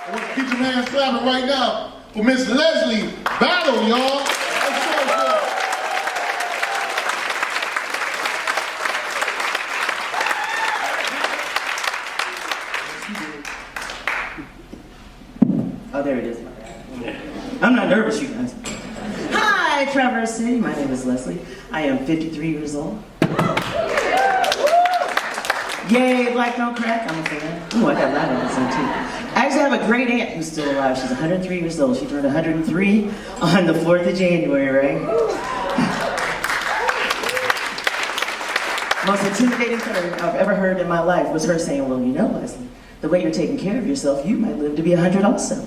I want to keep your hands clapping right now for Miss Leslie Battle, y'all. Let's go for it. Oh, there it is. I'm not nervous, you guys. Hi, Traverse City. My name is Leslie. I am 53 years old. Yay, Black Don't Crack. I'm a fan. Ooh, I got that on this one too. I actually have a great aunt who's still alive. She's 103 years old. She turned 103 on the 4th of January, right? Most intimidating thing I've ever heard in my life was her saying, well, you know, Leslie, the way you're taking care of yourself, you might live to be 100 also.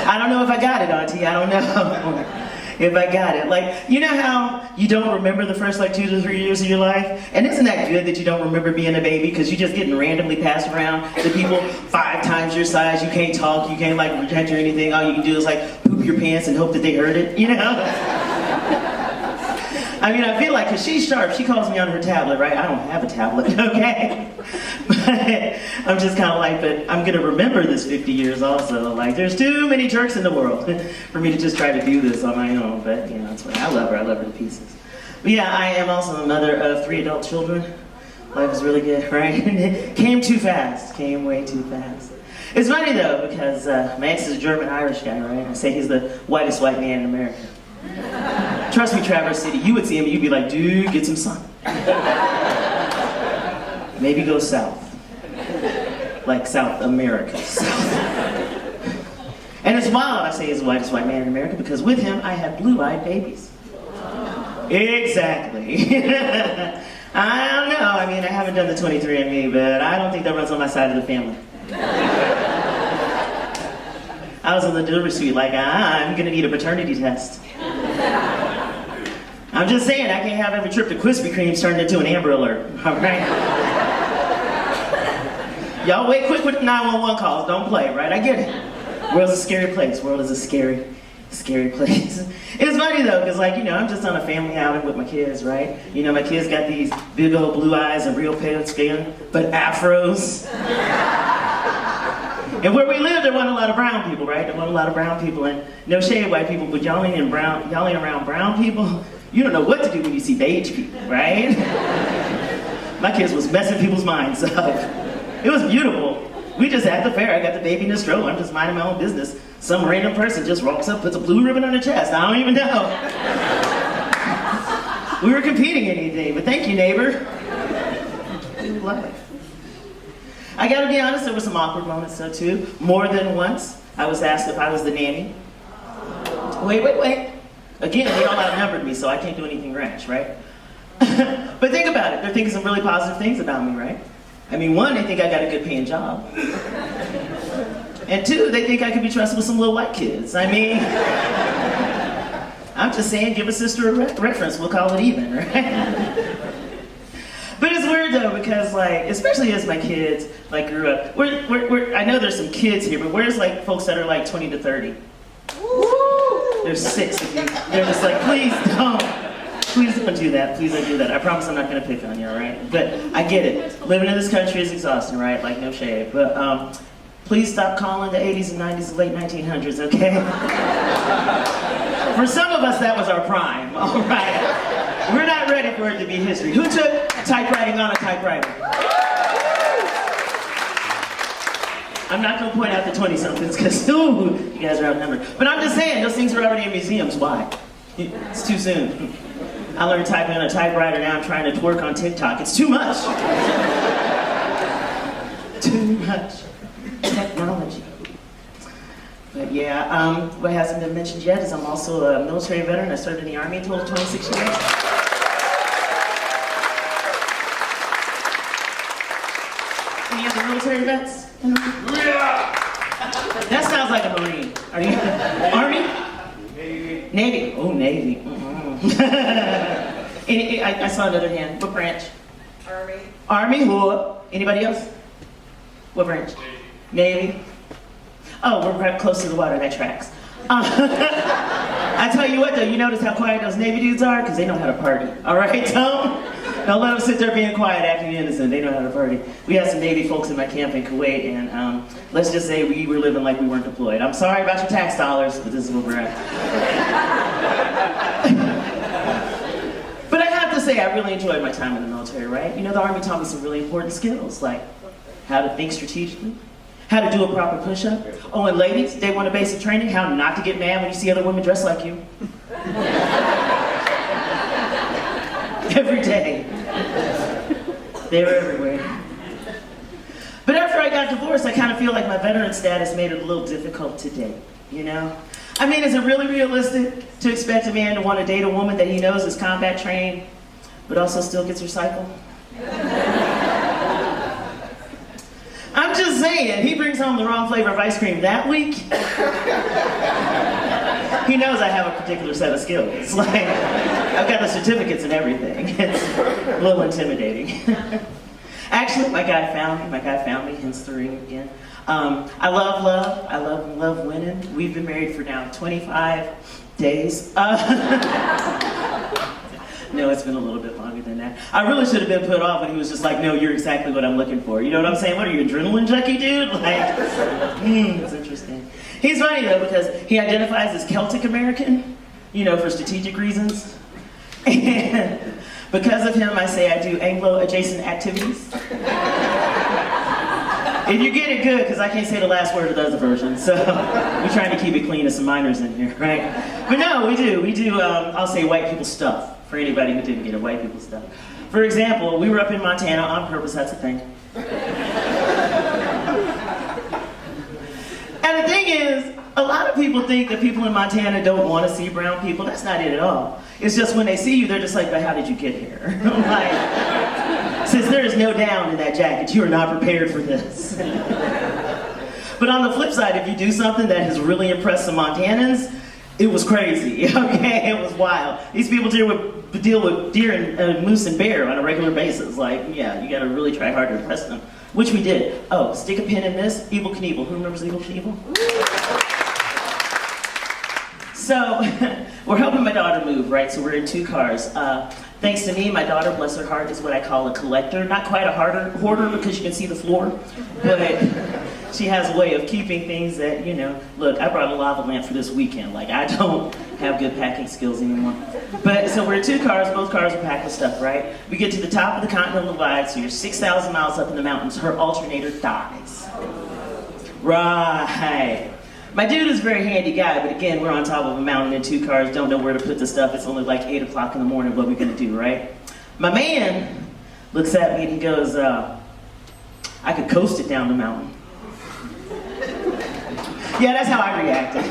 I don't know if I got it, Auntie. I don't know if I got it. Like, you know how you don't remember the first like 2 to 3 years of your life? And isn't that good that you don't remember being a baby? Because you're just getting randomly passed around to people 5 times your size. You can't talk. You can't like project or anything. All you can do is like poop your pants and hope that they heard it, you know? I mean, I feel like, because she's sharp, she calls me on her tablet, right? I don't have a tablet, okay? But I'm just kind of like, but I'm going to remember this 50 years also. Like, there's too many jerks in the world for me to just try to do this on my own. But, you know, that's why I love her to pieces. But yeah, I am also the mother of 3 adult children. Life is really good, right? Came too fast. Came way too fast. It's funny, though, because my ex is a German-Irish guy, right? I say he's the whitest white man in America. Trust me, Traverse City, you would see him and you'd be like, dude, get some sun. Maybe go south. Like South America. And it's wild I say he's the whitest white man in America because with him, I have blue-eyed babies. Exactly. I don't know, I mean, I haven't done the 23andMe, but I don't think that runs on my side of the family. I was in the delivery suite like, I'm gonna need a paternity test. I'm just saying, I can't have every trip to Krispy Kreme's turned into an Amber Alert, all right? Y'all wait quick with 911 calls, don't play, right? I get it. World's a scary place. World is a scary, scary place. It's funny though, because like, you know, I'm just on a family outing with my kids, right? You know, my kids got these big old blue eyes and real pale skin, but afros. And where we live, there wasn't a lot of brown people, right? There wasn't a lot of brown people, and no shade white people, but y'all ain't around brown people. You don't know what to do when you see beige people, right? My kids was messing people's minds up. It was beautiful. We just at the fair, I got the baby in the stroller, I'm just minding my own business. Some random person just walks up, puts a blue ribbon on her chest, I don't even know. We were competing in anything, but thank you, neighbor. Love it. I gotta be honest, there were some awkward moments though too. More than once, I was asked if I was the nanny. Wait. Again, they all outnumbered me, so I can't do anything rash, right? But think about it, they're thinking some really positive things about me, right? I mean, 1, they think I got a good paying job. And 2, they think I could be trusted with some little white kids. I mean, I'm just saying, give a sister a reference, we'll call it even, right? But it's weird though, because like, especially as my kids like grew up, I know there's some kids here, but where's like folks that are like 20 to 30? There's 6 of you. They're just like, please don't do that, please don't do that. I promise I'm not gonna pick on you, all right? But I get it. Living in this country is exhausting, right? Like no shade, but please stop calling the 80s and 90s the late 1900s, okay? For some of us, that was our prime, all right? We're not ready for it to be history. Who took typewriting on a typewriter? I'm not going to point out the 20-somethings because, ooh, you guys are outnumbered. But I'm just saying, those things are already in museums. Why? It's too soon. I learned typing on a typewriter, now I'm trying to twerk on TikTok. It's too much. Too much technology. But yeah, what hasn't been mentioned yet is I'm also a military veteran. I served in the Army a total of 26 years. Any other military vets? Yeah! That sounds like a Marine. Are you Army? Navy. Navy. Oh, Navy. I saw another hand. What branch? Army. Army. Who? Anybody else? What branch? Navy. Oh, we're right close to the water. That tracks. I tell you what, though. You notice how quiet those Navy dudes are? Because they know how to party. All right, Tom? Don't let them sit there being quiet, acting innocent. They know how to party. We had some Navy folks in my camp in Kuwait, and let's just say we were living like we weren't deployed. I'm sorry about your tax dollars, but this is where we're at. But I have to say, I really enjoyed my time in the military, right? You know, the Army taught me some really important skills, like how to think strategically, how to do a proper push-up. Oh, and ladies, day one of basic training, how not to get mad when you see other women dressed like you. Every day. They were everywhere. But after I got divorced, I kind of feel like my veteran status made it a little difficult to date, you know? I mean, is it really realistic to expect a man to want to date a woman that he knows is combat trained, but also still gets her cycle? I'm just saying, he brings home the wrong flavor of ice cream that week. He knows I have a particular set of skills. Like, I've got the certificates and everything. It's a little intimidating. Actually, my guy found me, hence the ring again. I love love. I love winning. We've been married for now 25 days. No, it's been a little bit longer than that. I really should have been put off when he was just like, no, you're exactly what I'm looking for. You know what I'm saying? What are you, adrenaline junkie, dude? Like, it's interesting. He's funny though, because he identifies as Celtic American, you know, for strategic reasons. And because of him, I say I do Anglo-adjacent activities. If you get it, good, because I can't say the last word of the other version, so we're trying to keep it clean as some minors in here, right? But no, we do, I'll say white people stuff, for anybody who didn't get it, white people stuff. For example, we were up in Montana on purpose, that's a thing. And the thing is, a lot of people think that people in Montana don't want to see brown people. That's not it at all. It's just when they see you, they're just like, but how did you get here? Like, since there is no down in that jacket, you are not prepared for this. But on the flip side, if you do something that has really impressed some Montanans, it was crazy, okay? It was wild. These people deal with deer and moose and bear on a regular basis. Like, yeah, you gotta really try hard to impress them. Which we did. Oh, stick a pin in this, Evel Knievel. Who remembers Evel Knievel? So, we're helping my daughter move, right? So we're in 2 cars. Thanks to me, my daughter, bless her heart, is what I call a collector. Not quite a hoarder because you can see the floor, but she has a way of keeping things that, you know, look, I brought a lava lamp for this weekend. Like, I don't have good packing skills anymore. But, so we're in 2 cars, both cars are packed with stuff, right? We get to the top of the Continental Divide, so you're 6,000 miles up in the mountains, her alternator dies. Right. My dude is a very handy guy, but again, we're on top of a mountain in 2 cars, don't know where to put the stuff. It's only like 8 o'clock in the morning, what are we gonna do, right? My man looks at me and he goes, I could coast it down the mountain. Yeah, that's how I reacted.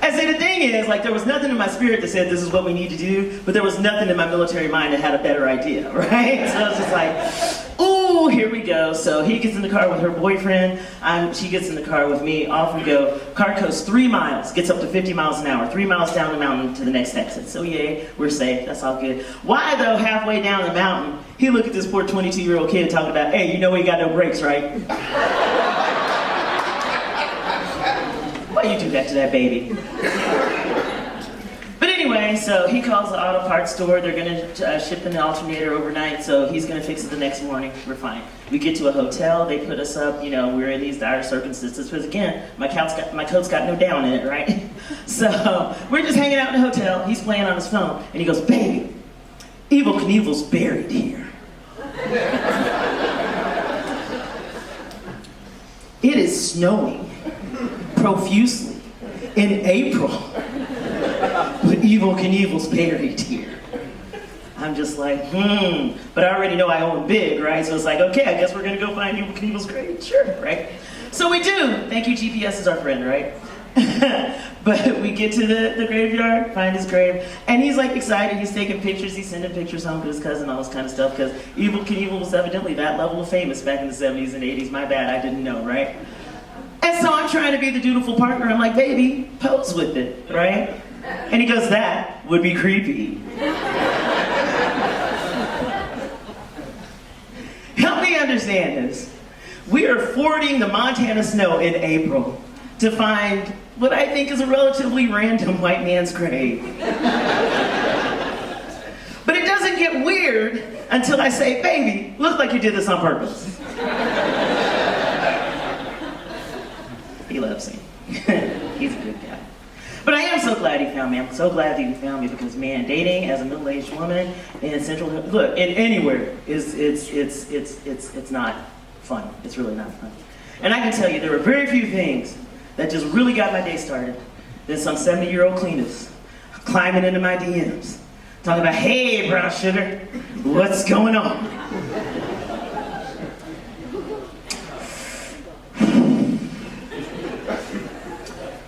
And see, the thing is, like, there was nothing in my spirit that said this is what we need to do, but there was nothing in my military mind that had a better idea, right? So I was just like, ooh, here we go. So he gets in the car with her boyfriend, she gets in the car with me, off we go. Car coasts 3 miles, gets up to 50 miles an hour, 3 miles down the mountain to the next exit. So yay, we're safe, that's all good. Why though, halfway down the mountain, he looked at this poor 22-year-old kid talking about, hey, you know he got no brakes, right? Why you do that to that baby? But anyway, so he calls the auto parts store. They're gonna ship in the alternator overnight, so he's gonna fix it the next morning. We're fine. We get to a hotel. They put us up. You know, we're in these dire circumstances because again, my coat's got no down in it, right? So we're just hanging out in the hotel. He's playing on his phone, and he goes, "Baby, Evel Knievel's buried here." It is snowing profusely in April, but Evel Knievel's buried here. I'm just like, but I already know I own big, right? So it's like, okay, I guess we're gonna go find Evel Knievel's grave, sure, right? So we do. Thank you, GPS is our friend, right? But we get to the graveyard, find his grave, and he's like excited, he's taking pictures, he's sending pictures home to his cousin, all this kind of stuff, because Evel Knievel was evidently that level of famous back in the 70s and 80s. My bad, I didn't know, right? And so I'm trying to be the dutiful partner. I'm like, baby, pose with it, right? And he goes, that would be creepy. Help me understand this. We are fording the Montana snow in April to find what I think is a relatively random white man's grave. But it doesn't get weird. weird until I say, baby, look like you did this on purpose. He loves me. He's a good guy. But I am so glad he found me. I'm so glad that he found me because, man, dating as a middle-aged woman in Central, look, in anywhere it's not fun. It's really not fun. And I can tell you, there were very few things that just really got my day started than some 70-year-old cleaners climbing into my DMs, talking about, hey, brown sugar, what's going on?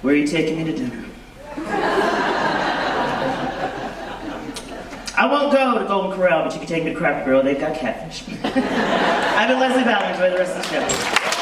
Where are you taking me to dinner? I won't go to Golden Corral, but you can take me to Cracker Barrel. They've got catfish. I've been Leslie Ballard. Enjoy the rest of the show.